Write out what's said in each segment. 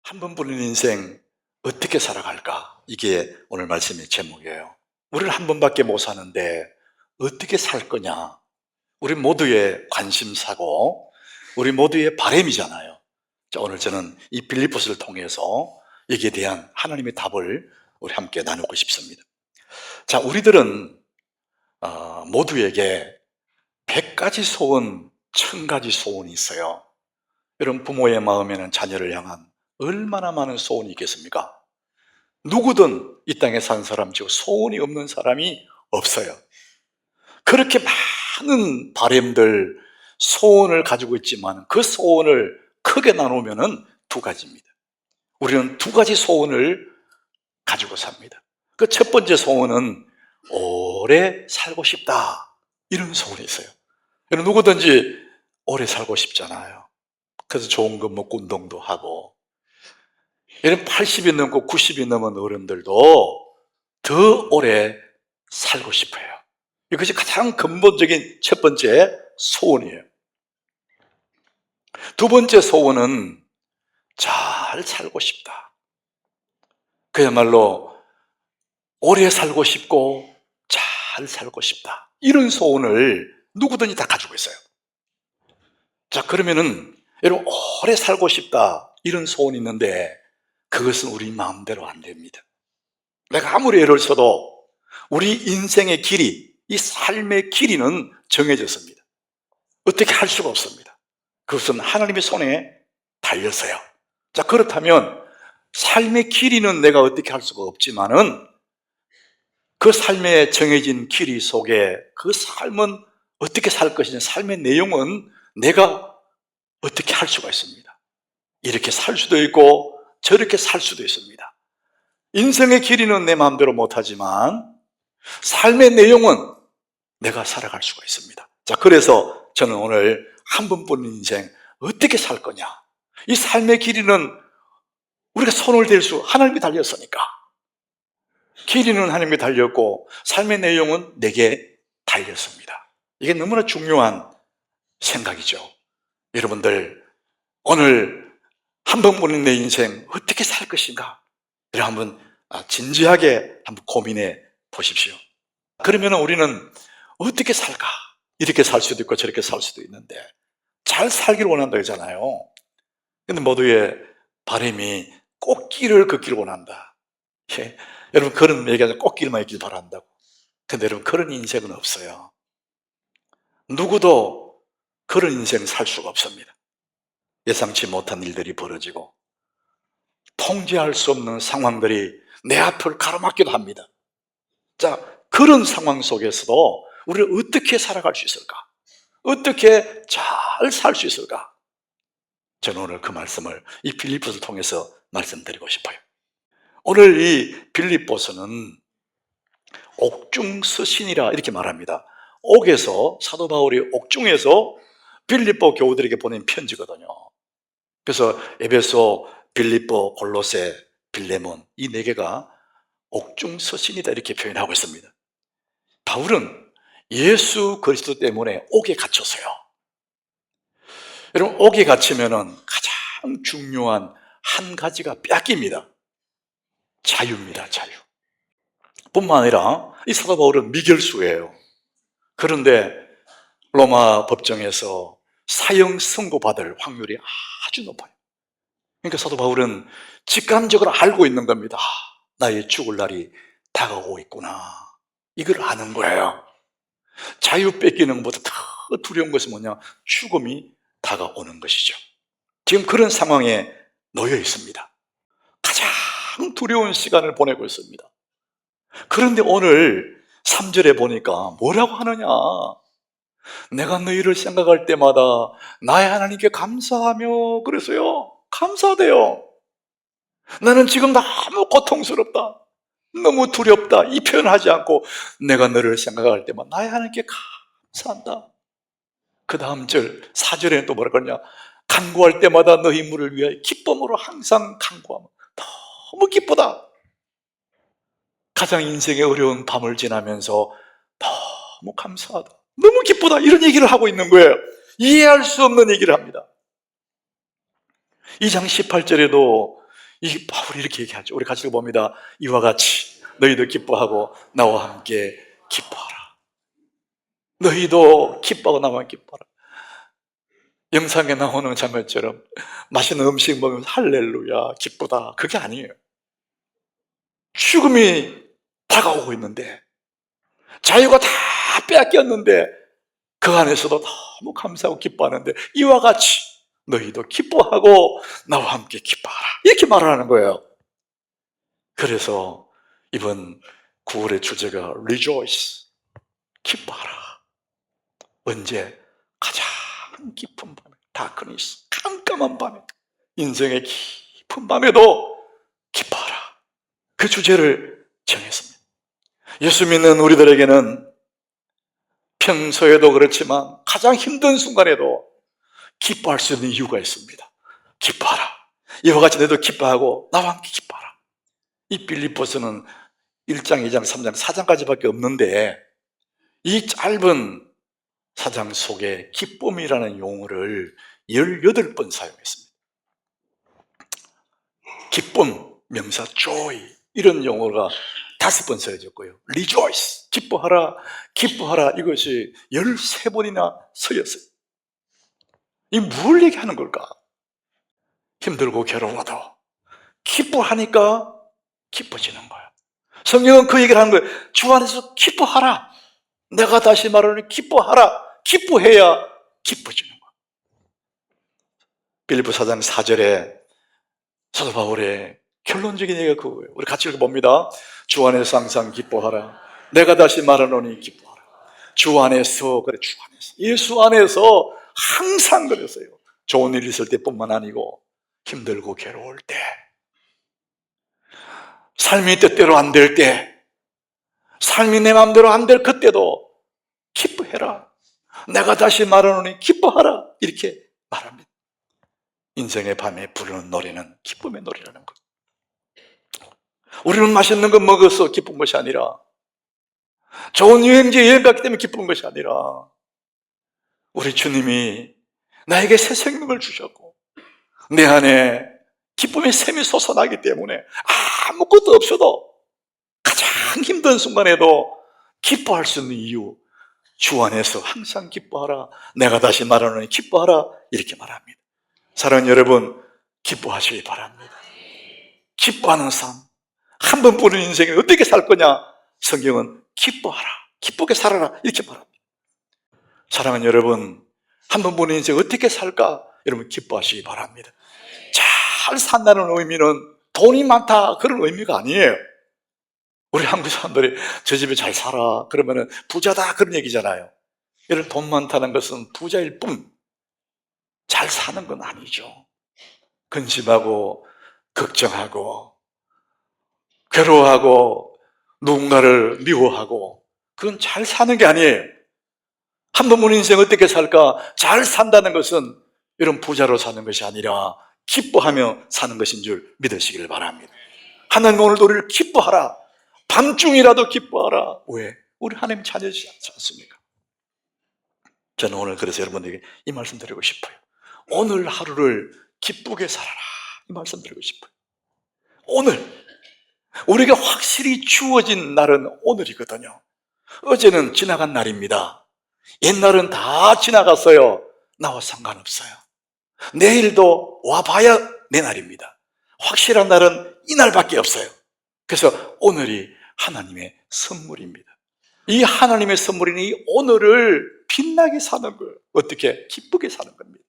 한 번뿐인 인생 어떻게 살아갈까? 이게 오늘 말씀의 제목이에요. 우리는 한 번밖에 못 사는데 어떻게 살 거냐? 우리 모두의 관심사고 우리 모두의 바람이잖아요. 자, 오늘 저는 이 빌립보서를 통해서 여기에 대한 하나님의 답을 우리 함께 나누고 싶습니다. 자, 우리들은 모두에게 100가지 소원, 1000가지 소원이 있어요. 여러분, 부모의 마음에는 자녀를 향한 얼마나 많은 소원이 있겠습니까? 누구든 이 땅에 사는 사람 중 소원이 없는 사람이 없어요. 그렇게 많은 바람들, 소원을 가지고 있지만 그 소원을 크게 나누면 두 가지입니다. 우리는 두 가지 소원을 가지고 삽니다. 그 첫 번째 소원은 오래 살고 싶다, 이런 소원이 있어요. 여러분, 누구든지 오래 살고 싶잖아요. 그래서 좋은 거 먹고 운동도 하고, 여러분 80이 넘고 90이 넘은 어른들도 더 오래 살고 싶어요. 이것이 가장 근본적인 첫 번째 소원이에요. 두 번째 소원은 잘 살고 싶다. 그야말로 오래 살고 싶고 잘 살고 싶다, 이런 소원을 누구든지 다 가지고 있어요. 자, 그러면은 여러분, 오래 살고 싶다, 이런 소원이 있는데 그것은 우리 마음대로 안 됩니다. 내가 아무리 애를 써도 우리 인생의 길이, 이 삶의 길이는 정해졌습니다. 어떻게 할 수가 없습니다. 그것은 하나님의 손에 달렸어요. 자, 그렇다면 삶의 길이는 내가 어떻게 할 수가 없지만은 그 삶의 정해진 길이 속에 그 삶은 어떻게 살 것이냐, 삶의 내용은 내가 어떻게 할 수가 있습니다. 이렇게 살 수도 있고 저렇게 살 수도 있습니다. 인생의 길이는 내 마음대로 못하지만 삶의 내용은 내가 살아갈 수가 있습니다. 자, 그래서 저는 오늘 한 번뿐인 인생 어떻게 살 거냐, 이 삶의 길이는 우리가 손을 댈 수, 하나님이 달렸으니까 길이는 하나님이 달렸고 삶의 내용은 내게 달렸습니다. 이게 너무나 중요한 생각이죠. 여러분들, 오늘 한 번뿐인 내 인생 어떻게 살 것인가, 이를 한번 진지하게 한번 고민해 보십시오. 그러면 우리는 어떻게 살까? 이렇게 살 수도 있고 저렇게 살 수도 있는데 잘 살기를 원한다 했잖아요. 근데 모두의 바람이 꽃길을 걷기를 원한다. 예. 여러분, 그런 얘기하자, 꽃길만 있길 바란다고. 근데 여러분, 그런 인생은 없어요. 누구도 그런 인생 살 수가 없습니다. 예상치 못한 일들이 벌어지고 통제할 수 없는 상황들이 내 앞을 가로막기도 합니다. 자, 그런 상황 속에서도 우리는 어떻게 살아갈 수 있을까? 어떻게 잘 살 수 있을까? 저는 오늘 그 말씀을 이 빌립보서를 통해서 말씀드리고 싶어요. 오늘 이 빌립보서는 옥중서신이라 이렇게 말합니다. 옥에서, 사도 바울이 옥중에서 빌립보 교우들에게 보낸 편지거든요. 그래서 에베소, 빌립보, 골로새, 빌레몬, 이 네 개가 옥중서신이다, 이렇게 표현하고 있습니다. 바울은 예수 그리스도 때문에 옥에 갇혔어요. 여러분, 옥에 갇히면은 가장 중요한 한 가지가 뺏깁니다. 자유입니다, 자유. 뿐만 아니라 이 사도 바울은 미결수예요. 그런데 로마 법정에서 사형 선고받을 확률이 아주 높아요. 그러니까 사도 바울은 직감적으로 알고 있는 겁니다. 나의 죽을 날이 다가오고 있구나, 이걸 아는 거예요. 자유 뺏기는 것보다 더 두려운 것은 뭐냐? 죽음이 다가오는 것이죠. 지금 그런 상황에 놓여 있습니다. 가장 두려운 시간을 보내고 있습니다. 그런데 오늘 3절에 보니까 뭐라고 하느냐? 내가 너희를 생각할 때마다 나의 하나님께 감사하며, 그래서요, 감사돼요. 나는 지금 너무 고통스럽다, 너무 두렵다, 이 표현하지 않고 내가 너를 생각할 때마다 나의 하나님께 감사한다. 그 다음 절 4절에는 또 뭐라 그러냐? 간구할 때마다 너희 물을 위하여 기쁨으로 항상 간구하며 너무 기쁘다. 가장 인생의 어려운 밤을 지나면서 너무 감사하다, 너무 기쁘다, 이런 얘기를 하고 있는 거예요. 이해할 수 없는 얘기를 합니다. 2장 18절에도 이 바울이 이렇게 얘기하죠. 우리 같이 봅니다. 이와 같이 너희도 기뻐하고 나와 함께 기뻐하라. 너희도 기뻐하고 나와 함께 기뻐하라. 영상에 나오는 장면처럼 맛있는 음식 먹으면 할렐루야 기쁘다, 그게 아니에요. 죽음이 다가오고 있는데, 자유가 다 빼앗겼는데 그 안에서도 너무 감사하고 기뻐하는데, 이와 같이 너희도 기뻐하고 나와 함께 기뻐하라, 이렇게 말하는 거예요. 그래서 이번 9월의 주제가 Rejoice, 기뻐하라. 언제? 가장 깊은 밤에, 다크니스, 깜깜한 밤에, 인생의 깊은 밤에도 기뻐하라, 그 주제를 정했습니다. 예수 믿는 우리들에게는 평소에도 그렇지만 가장 힘든 순간에도 기뻐할 수 있는 이유가 있습니다. 기뻐하라. 이와 같이 너희도 기뻐하고 나와 함께 기뻐하라. 이 빌립보서는 1장, 2장, 3장, 4장까지밖에 없는데 이 짧은 4장 속에 기쁨이라는 용어를 18번 사용했습니다. 기쁨, 명사 joy, 이런 용어가 5번 써졌고요. rejoice, 기뻐하라, 기뻐하라, 이것이 13번이나 쓰였어요. 이 뭘 얘기하는 걸까? 힘들고 괴로워도 기뻐하니까 기뻐지는 거예요. 성경은 그 얘기를 하는 거예요. 주 안에서 기뻐하라. 내가 다시 말하는 기뻐하라. 기뻐해야 기뻐지는 거예요. 빌립보 4장 4절에 사도 바울의 결론적인 얘기가 그거예요. 우리 같이 읽어봅니다. 주 안에서 항상 기뻐하라. 내가 다시 말하노니 기뻐하라. 주 안에서, 그래, 주 안에서, 예수 안에서 항상 그랬어요. 좋은 일 있을 때뿐만 아니고 힘들고 괴로울 때, 삶이 뜻대로 안 될 때, 삶이 내 마음대로 안 될 그때도 기뻐해라. 내가 다시 말하노니 기뻐하라, 이렇게 말합니다. 인생의 밤에 부르는 노래는 기쁨의 노래라는 것. 우리는 맛있는 거 먹어서 기쁜 것이 아니라, 좋은 여행지에 여행 갔기 때문에 기쁜 것이 아니라, 우리 주님이 나에게 새 생명을 주셨고 내 안에 기쁨의 샘이 솟아나기 때문에 아무것도 없어도 가장 힘든 순간에도 기뻐할 수 있는 이유, 주 안에서 항상 기뻐하라. 내가 다시 말하노니 기뻐하라, 이렇게 말합니다. 사랑하는 여러분, 기뻐하시기 바랍니다. 기뻐하는 삶, 한 번뿐인 인생에 어떻게 살 거냐? 성경은 기뻐하라, 기쁘게 살아라, 이렇게 말합니다. 사랑하는 여러분, 한 번뿐인 인생 어떻게 살까? 여러분 기뻐하시기 바랍니다. 잘 산다는 의미는 돈이 많다, 그런 의미가 아니에요. 우리 한국 사람들이 저 집에 잘 살아 그러면 부자다, 그런 얘기잖아요. 여러분, 돈 많다는 것은 부자일 뿐 잘 사는 건 아니죠. 근심하고 걱정하고 괴로워하고 누군가를 미워하고, 그건 잘 사는 게 아니에요. 한 번뿐인 인생 어떻게 살까? 잘 산다는 것은 이런 부자로 사는 것이 아니라 기뻐하며 사는 것인 줄 믿으시길 바랍니다. 하나님 오늘도 우리를 기뻐하라. 밤중이라도 기뻐하라. 왜? 우리 하나님 자녀지 않습니까? 저는 오늘 그래서 여러분들에게 이 말씀 드리고 싶어요. 오늘 하루를 기쁘게 살아라, 이 말씀 드리고 싶어요. 오늘 우리가 확실히 주어진 날은 오늘이거든요. 어제는 지나간 날입니다. 옛날은 다 지나갔어요. 나와 상관없어요. 내일도 와봐야 내 날입니다. 확실한 날은 이 날밖에 없어요. 그래서 오늘이 하나님의 선물입니다. 이 하나님의 선물인 이 오늘을 빛나게 사는 거예요. 어떻게? 기쁘게 사는 겁니다.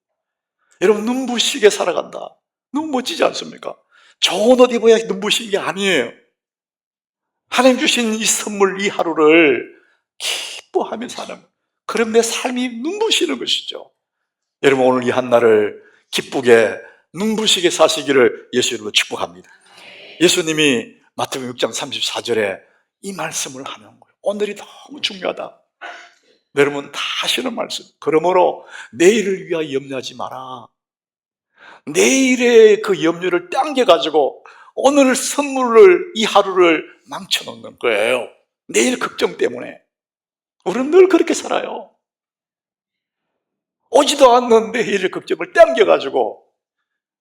여러분, 눈부시게 살아간다. 너무 멋지지 않습니까? 좋은 옷 입어야 눈부신 게 아니에요. 하나님 주신 이 선물, 이 하루를 기뻐하며 사는, 그럼 내 삶이 눈부시는 것이죠. 여러분, 오늘 이 한날을 기쁘게 눈부시게 사시기를 예수 이름으로 축복합니다. 예수님이 마태복음 6장 34절에 이 말씀을 하는 거예요. 오늘이 너무 중요하다. 여러분, 다 하시는 말씀. 그러므로 내일을 위하여 염려하지 마라. 내일의 그 염려를 당겨가지고 오늘 선물을, 이 하루를 망쳐놓는 거예요. 내일 걱정 때문에. 우리는 늘 그렇게 살아요. 오지도 않는 내일의 걱정을 당겨가지고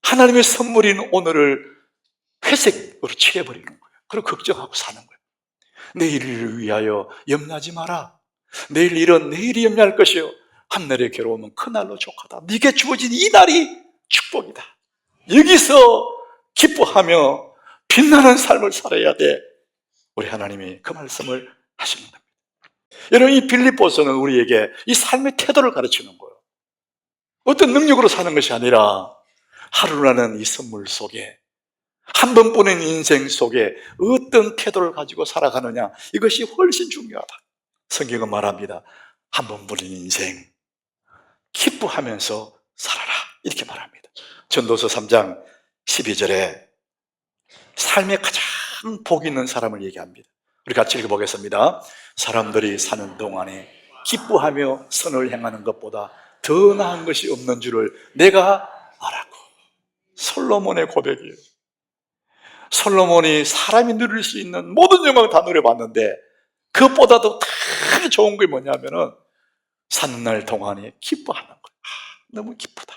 하나님의 선물인 오늘을 회색으로 취해버리는 거예요. 그리고 걱정하고 사는 거예요. 내일을 위하여 염려하지 마라. 내일 일은 내일이 염려할 것이요 한 날의 괴로움은 그날로 족하다. 네게 주어진 이 날이 축복이다. 여기서 기뻐하며 빛나는 삶을 살아야 돼. 우리 하나님이 그 말씀을 하시는 겁니다. 여러분, 이 빌립보서는 우리에게 이 삶의 태도를 가르치는 거예요. 어떤 능력으로 사는 것이 아니라 하루라는 이 선물 속에, 한 번뿐인 인생 속에 어떤 태도를 가지고 살아가느냐, 이것이 훨씬 중요하다. 성경은 말합니다. 한 번뿐인 인생 기뻐하면서 살아라, 이렇게 말합니다. 전도서 3장 12절에 삶에 가장 복 있는 사람을 얘기합니다. 우리 같이 읽어보겠습니다. 사람들이 사는 동안에 기뻐하며 선을 행하는 것보다 더 나은 것이 없는 줄을 내가 알았고. 솔로몬의 고백이에요. 솔로몬이 사람이 누릴 수 있는 모든 영광을 다 누려봤는데 그것보다도 더 좋은 게 뭐냐면은 사는 날 동안에 기뻐하는 거예요. 너무 기쁘다.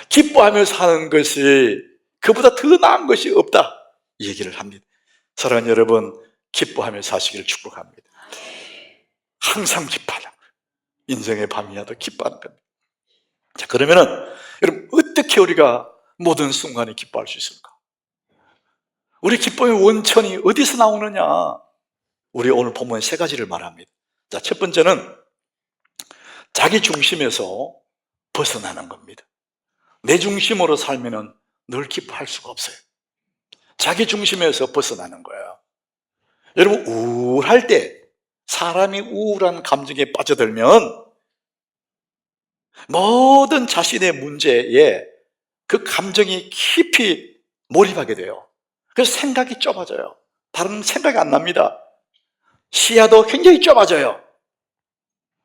기뻐하며 사는 것이 그보다 더 나은 것이 없다, 이 얘기를 합니다. 사랑하는 여러분, 기뻐하며 사시기를 축복합니다. 항상 기뻐하는 거예요. 인생의 밤이라도 기뻐하는 겁니다. 자, 그러면은 여러분, 어떻게 우리가 모든 순간에 기뻐할 수 있을까? 우리 기쁨의 원천이 어디서 나오느냐? 우리 오늘 본문 세 가지를 말합니다. 자, 첫 번째는 자기 중심에서 벗어나는 겁니다. 내 중심으로 살면은 늘 기뻐할 수가 없어요. 자기 중심에서 벗어나는 거예요. 여러분, 우울할 때, 사람이 우울한 감정에 빠져들면 모든 자신의 문제에 그 감정이 깊이 몰입하게 돼요. 그래서 생각이 좁아져요. 다른 생각이 안 납니다. 시야도 굉장히 좁아져요.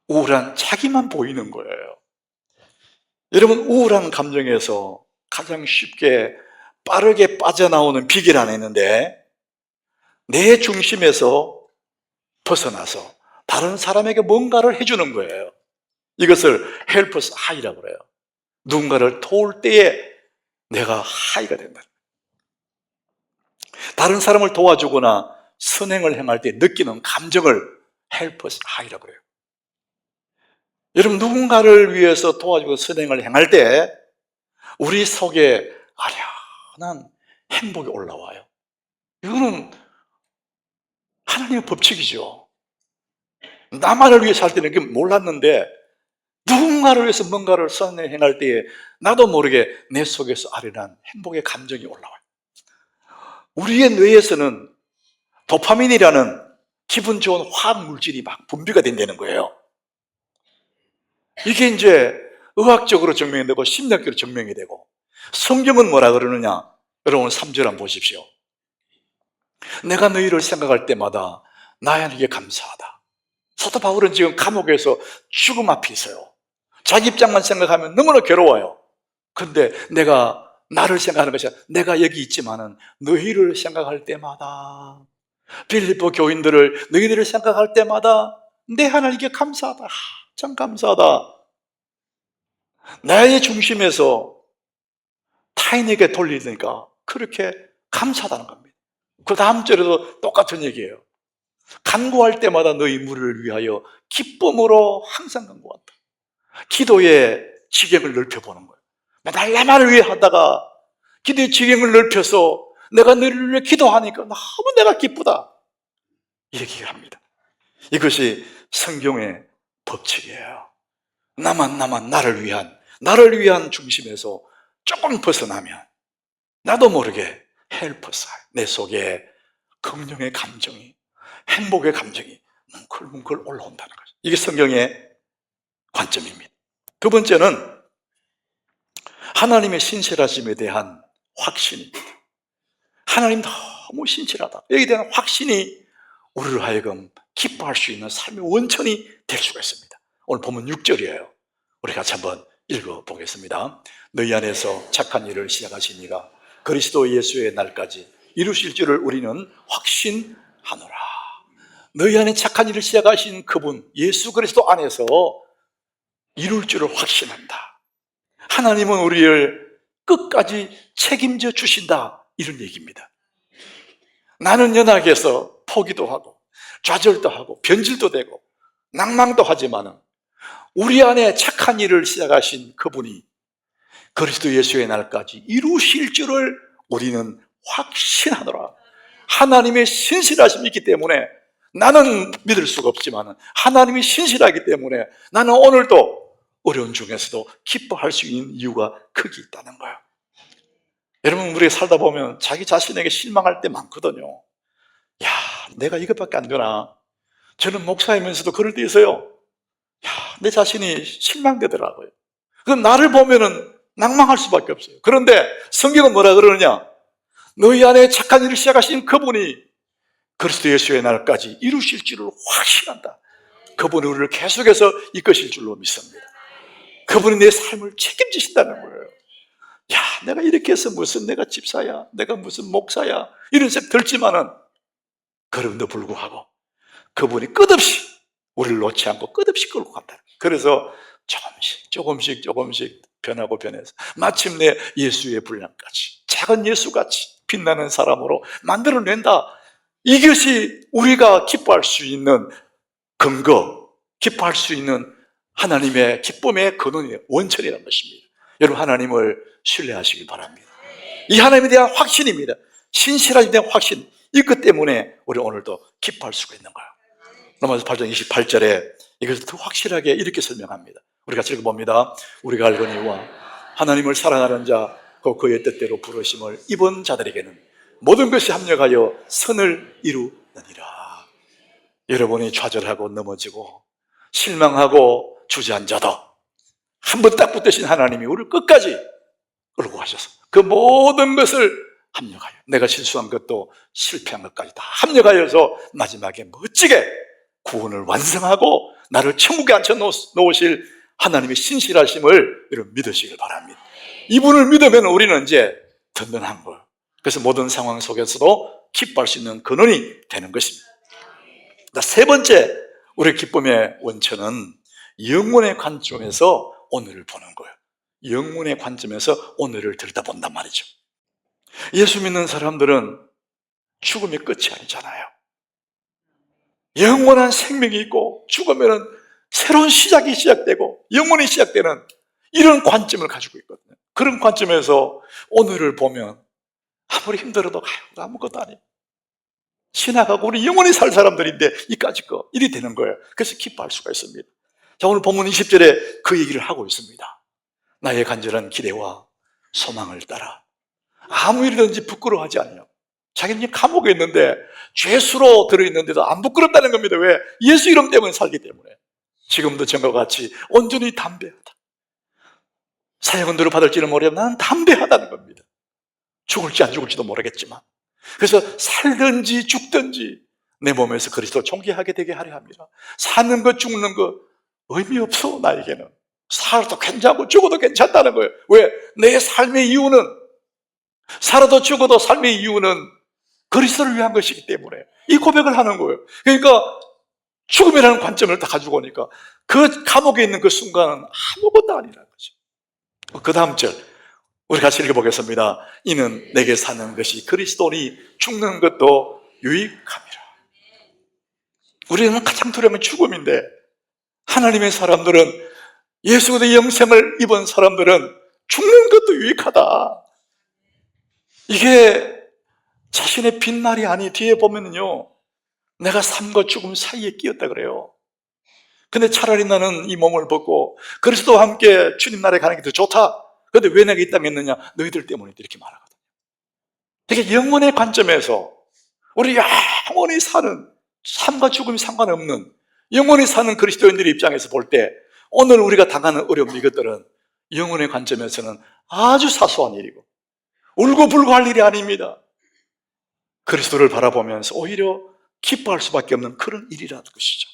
우울한 자기만 보이는 거예요. 여러분, 우울한 감정에서 가장 쉽게 빠르게 빠져나오는 비결 안에 있는데, 내 중심에서 벗어나서 다른 사람에게 뭔가를 해주는 거예요. 이것을 헬퍼스 하이라고 그래요. 누군가를 도울 때에 내가 하이가 된다. 다른 사람을 도와주거나 선행을 행할 때 느끼는 감정을 헬퍼스 하이라고 그래요. 여러분, 누군가를 위해서 도와주고 선행을 행할 때 우리 속에 아련한 행복이 올라와요. 이거는 하나님의 법칙이죠. 나만을 위해 살 때는 그게 몰랐는데 누군가를 위해서 뭔가를 선행할 때에 나도 모르게 내 속에서 아련한 행복의 감정이 올라와요. 우리의 뇌에서는 도파민이라는 기분 좋은 화학 물질이 막 분비가 된다는 거예요. 이게 이제 의학적으로 증명이 되고 심리학적으로 증명이 되고, 성경은 뭐라 그러느냐? 여러분 3절 한번 보십시오. 내가 너희를 생각할 때마다 나에게 감사하다. 사도 바울은 지금 감옥에서 죽음 앞에 있어요. 자기 입장만 생각하면 너무나 괴로워요. 근데 내가 나를 생각하는 것이 아니라 내가 여기 있지만은 너희를 생각할 때마다, 빌립보 교인들을, 너희들을 생각할 때마다 내 하나님께 감사하다. 참 감사하다. 나의 중심에서 타인에게 돌리니까 그렇게 감사하다는 겁니다. 그 다음 절에도 똑같은 얘기예요. 간구할 때마다 너희 무리를 위하여 기쁨으로 항상 간구한다. 기도의 지경을 넓혀보는 거예요. 맨날 나만을 위해 하다가 기도의 지경을 넓혀서 내가 너희를 위해 기도하니까 너무 내가 기쁘다, 이 얘기를 합니다. 이것이 성경의 법칙이에요. 나만 나를 위한 중심에서 조금 벗어나면 나도 모르게 헬퍼사, 내 속에 긍정의 감정이, 행복의 감정이 뭉클뭉클 올라온다는 거죠. 이게 성경의 관점입니다. 두 번째는 하나님의 신실하심에 대한 확신입니다. 하나님 너무 신실하다, 여기에 대한 확신이 우리를 하여금 기뻐할 수 있는 삶의 원천이 될 수가 있습니다. 오늘 보면 6절이에요. 우리 같이 한번 읽어보겠습니다. 너희 안에서 착한 일을 시작하신 이가 그리스도 예수의 날까지 이루실 줄을 우리는 확신하노라. 너희 안에 착한 일을 시작하신 그분 예수 그리스도 안에서 이룰 줄을 확신한다. 하나님은 우리를 끝까지 책임져 주신다, 이런 얘기입니다. 나는 연약해서 포기도 하고 좌절도 하고 변질도 되고 낭망도 하지만 우리 안에 착한 일을 시작하신 그분이 그리스도 예수의 날까지 이루실 줄을 우리는 확신하노라. 하나님의 신실하심이 있기 때문에 나는 믿을 수가 없지만 하나님이 신실하기 때문에 나는 오늘도 어려운 중에서도 기뻐할 수 있는 이유가 크게 있다는 거예요. 여러분, 우리가 살다 보면 자기 자신에게 실망할 때 많거든요. 야, 내가 이것밖에 안 되나? 저는 목사이면서도 그럴 때 있어요. 야, 내 자신이 실망되더라고요. 그럼 나를 보면은 낭망할 수밖에 없어요. 그런데 성경은 뭐라 그러느냐? 너희 안에 착한 일을 시작하신 그분이 그리스도 예수의 날까지 이루실 줄을 확신한다. 그분이 우리를 계속해서 이끄실 줄로 믿습니다. 그분이 내 삶을 책임지신다는 거예요. 야, 내가 이렇게 해서 무슨 내가 집사야, 내가 무슨 목사야 이런 생각 들지만은 그럼에도 불구하고 그분이 끝없이 우리를 놓지 않고 끝없이 끌고 간다. 그래서 조금씩 변하고 변해서 마침내 예수의 분량까지 작은 예수같이 빛나는 사람으로 만들어낸다. 이것이 우리가 기뻐할 수 있는 근거, 기뻐할 수 있는 하나님의 기쁨의 근원이 원천이라는 것입니다. 여러분, 하나님을 신뢰하시기 바랍니다. 이 하나님에 대한 확신입니다. 신실하심에 대한 확신, 이것 때문에 우리 오늘도 기뻐할 수가 있는 거예요. 로마서 8장 28절에 이것을 더 확실하게 이렇게 설명합니다. 우리 같이 읽어봅니다. 우리가 알거니와 하나님을 사랑하는 자, 곧 그의 뜻대로 부르심을 입은 자들에게는 모든 것이 합력하여 선을 이루느니라. 여러분이 좌절하고 넘어지고 실망하고 주저앉아도 한번 딱 붙드신 하나님이 우리를 끝까지 끌고 가셔서 그 모든 것을 합력하여, 내가 실수한 것도 실패한 것까지 다 합력하여서 마지막에 멋지게 구원을 완성하고 나를 천국에 앉혀 놓으실 하나님의 신실하심을 여러분 믿으시길 바랍니다. 이분을 믿으면 우리는 이제 든든한 거예요. 그래서 모든 상황 속에서도 기뻐할 수 있는 근원이 되는 것입니다. 세 번째, 우리의 기쁨의 원천은 영혼의 관점에서 오늘을 보는 거예요. 영혼의 관점에서 오늘을 들여다본단 말이죠. 예수 믿는 사람들은 죽음의 끝이 아니잖아요. 영원한 생명이 있고 죽으면 새로운 시작이 시작되고 영원히 시작되는 이런 관점을 가지고 있거든요. 그런 관점에서 오늘을 보면 아무리 힘들어도 아무것도 아니에요. 지나가고 우리 영원히 살 사람들인데 이까짓 거 일이 되는 거예요. 그래서 기뻐할 수가 있습니다. 자, 오늘 본문 20절에 그 얘기를 하고 있습니다. 나의 간절한 기대와 소망을 따라 아무 일이든지 부끄러워하지 않아요. 자기는 감옥에 있는데 죄수로 들어있는데도 안 부끄럽다는 겁니다. 왜? 예수 이름 때문에 살기 때문에. 지금도 전과 같이 온전히 담대하다. 사형언도를 받을지는 모르겠지만 나는 담대하다는 겁니다. 죽을지 안 죽을지도 모르겠지만, 그래서 살든지 죽든지 내 몸에서 그리스도를 존귀하게 되게 하려 합니다. 사는 것 죽는 것 의미 없어. 나에게는 살아도 괜찮고 죽어도 괜찮다는 거예요. 왜? 내 삶의 이유는, 살아도 죽어도 삶의 이유는 그리스도를 위한 것이기 때문에 이 고백을 하는 거예요. 그러니까 죽음이라는 관점을 다 가지고 오니까 그 감옥에 있는 그 순간은 아무것도 아니라는 거죠. 그 다음 절 우리 같이 읽어보겠습니다. 이는 내게 사는 것이 그리스도니 죽는 것도 유익함이라. 우리는 가장 두려운 죽음인데 하나님의 사람들은, 예수 그리스도의 영생을 입은 사람들은 죽는 것도 유익하다. 이게 자신의 빈말이 아니, 뒤에 보면요, 내가 삶과 죽음 사이에 끼었다 그래요. 근데 차라리 나는 이 몸을 벗고 그리스도와 함께 주님 나라에 가는 게 더 좋다. 그런데 왜 내가 이 땅에 있느냐? 너희들 때문에 이렇게 말하거든요. 되게 영혼의 관점에서 우리 영원히 사는, 삶과 죽음이 상관없는 영원히 사는 그리스도인들의 입장에서 볼 때 오늘 우리가 당하는 어려움, 이것들은 영혼의 관점에서는 아주 사소한 일이고 울고불고 할 일이 아닙니다. 그리스도를 바라보면서 오히려 기뻐할 수밖에 없는 그런 일이라는 것이죠.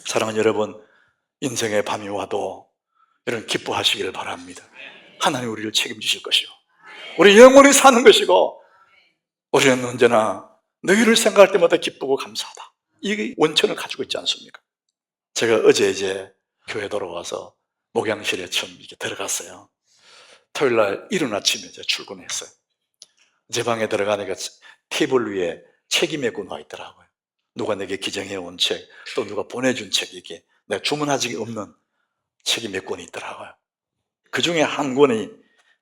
사랑하는 여러분, 인생의 밤이 와도 여러분 기뻐하시기를 바랍니다. 하나님 우리를 책임지실 것이요, 우리 영원히 사는 것이고, 우리는 언제나 너희를 생각할 때마다 기쁘고 감사하다. 이 원천을 가지고 있지 않습니까? 제가 어제 이제 교회 돌아와서 목양실에 처음 이렇게 들어갔어요. 토요일 날 이른 아침에 제가 출근했어요. 제 방에 들어가니까 테이블 위에 책이 몇 권 와 있더라고요. 누가 내게 기증해 온 책, 또 누가 보내준 책, 이게 내가 주문한 적이 없는 책이 몇 권이 있더라고요. 그 중에 한 권이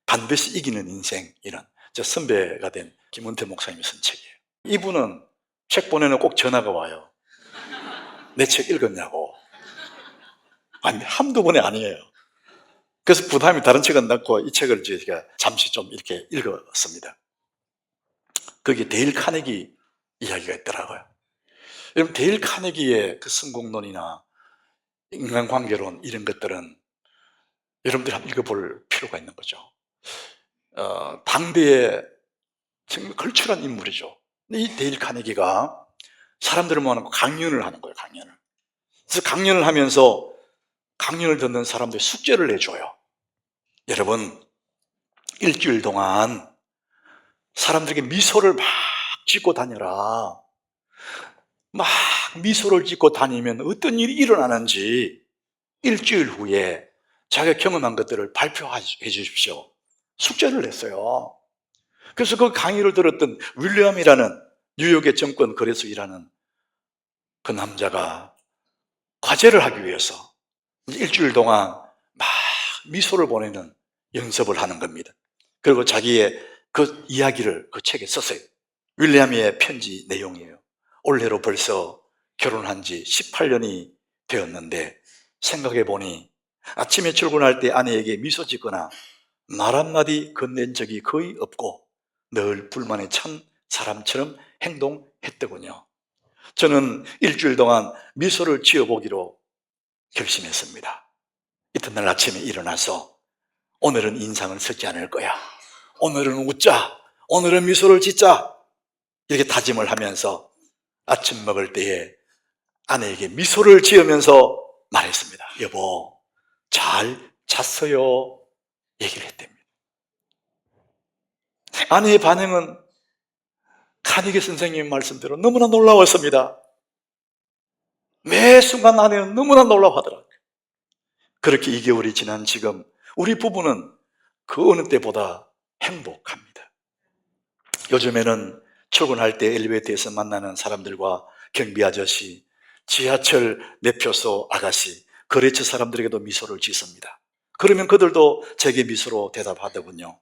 반드시 이기는 인생, 이런 저 선배가 된 김은태 목사님이 쓴 책이에요. 이분은 책 보내는 꼭 전화가 와요. 내 책 읽었냐고. 아니, 한두 번이 아니에요. 그래서 부담이 다른 책은 넣고 이 책을 제가 잠시 좀 이렇게 읽었습니다. 거기에 데일 카네기 이야기가 있더라고요. 여러분, 데일 카네기의 그 성공론이나 인간관계론, 이런 것들은 여러분들이 한번 읽어볼 필요가 있는 거죠. 당대의 정말 걸출한 인물이죠. 이 데일 카네기가 사람들을 모아놓고 강연을 하는 거예요, 강연을. 그래서 강연을 하면서 강연을 듣는 사람들 숙제를 내줘요. 여러분, 일주일 동안 사람들에게 미소를 막 짓고 다녀라. 막 미소를 짓고 다니면 어떤 일이 일어나는지 일주일 후에 자기가 경험한 것들을 발표해 주십시오. 숙제를 냈어요. 그래서 그 강의를 들었던 윌리엄이라는 뉴욕의 정권 거래소 일하는 그 남자가 과제를 하기 위해서 일주일 동안 막 미소를 보내는 연습을 하는 겁니다. 그리고 자기의 그 이야기를 그 책에 썼어요. 윌리엄의 편지 내용이에요. 올해로 벌써 결혼한 지 18년이 되었는데 생각해 보니 아침에 출근할 때 아내에게 미소 짓거나 말 한마디 건넨 적이 거의 없고 늘 불만에 찬 사람처럼 행동했더군요. 저는 일주일 동안 미소를 지어보기로 결심했습니다. 이튿날 아침에 일어나서 오늘은 인상을 쓰지 않을 거야. 오늘은 웃자. 오늘은 미소를 짓자. 이렇게 다짐을 하면서 아침 먹을 때에 아내에게 미소를 지으면서 말했습니다. 여보, 잘 잤어요. 얘기를 했답니다. 아내의 반응은 카네기 선생님 말씀대로 너무나 놀라웠습니다. 매 순간 아내는 너무나 놀라워하더라고요. 그렇게 2개월이 지난 지금 우리 부부는 그 어느 때보다 행복합니다. 요즘에는 출근할 때 엘리베이터에서 만나는 사람들과 경비 아저씨, 지하철 내표소 아가씨, 거래처 사람들에게도 미소를 짓습니다. 그러면 그들도 제게 미소로 대답하더군요.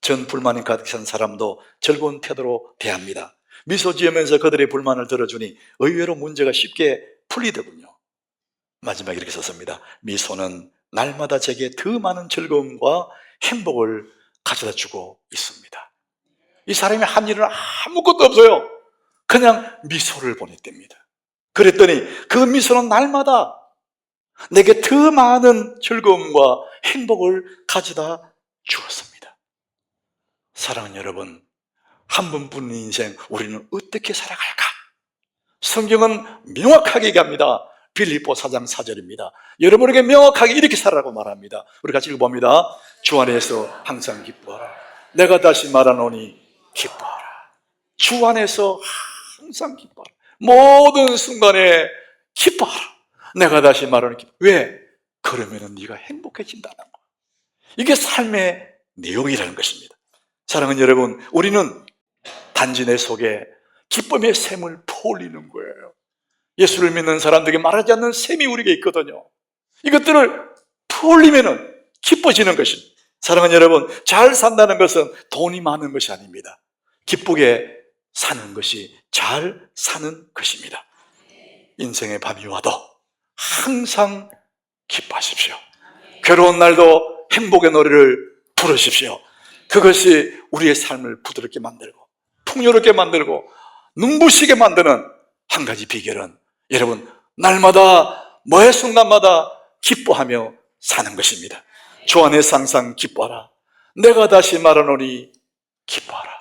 전 불만이 가득한 사람도 즐거운 태도로 대합니다. 미소 지으면서 그들의 불만을 들어주니 의외로 문제가 쉽게 풀리더군요. 마지막에 이렇게 썼습니다. 미소는 날마다 제게 더 많은 즐거움과 행복을 가져다 주고 있습니다. 이 사람이 한 일은 아무것도 없어요. 그냥 미소를 보냈답니다. 그랬더니 그 미소는 날마다 내게 더 많은 즐거움과 행복을 가져다 주었습니다. 사랑하는 여러분, 한 번뿐인 인생 우리는 어떻게 살아갈까? 성경은 명확하게 얘기합니다. 빌립보 4장 4절입니다. 여러분에게 명확하게 이렇게 살아라고 말합니다. 우리 같이 읽어봅니다. 주 안에서 항상 기뻐하라. 내가 다시 말하노니 기뻐하라. 주 안에서 항상 기뻐하라. 모든 순간에 기뻐하라. 내가 다시 말하는 기뻐. 왜? 그러면 네가 행복해진다는 거예요. 이게 삶의 내용이라는 것입니다. 사랑하는 여러분, 우리는 단지 내 속에 기쁨의 샘을 퍼올리는 거예요. 예수를 믿는 사람들에게 말하지 않는 샘이 우리에게 있거든요. 이것들을 퍼올리면 기뻐지는 것입니다. 사랑하는 여러분, 잘 산다는 것은 돈이 많은 것이 아닙니다. 기쁘게 사는 것이 잘 사는 것입니다. 인생의 밤이 와도 항상 기뻐하십시오. 괴로운 날도 행복의 노래를 부르십시오. 그것이 우리의 삶을 부드럽게 만들고 풍요롭게 만들고 눈부시게 만드는 한 가지 비결은 여러분, 날마다 매 순간마다 기뻐하며 사는 것입니다. 주 안에서 항상 기뻐하라. 내가 다시 말하노니 기뻐하라.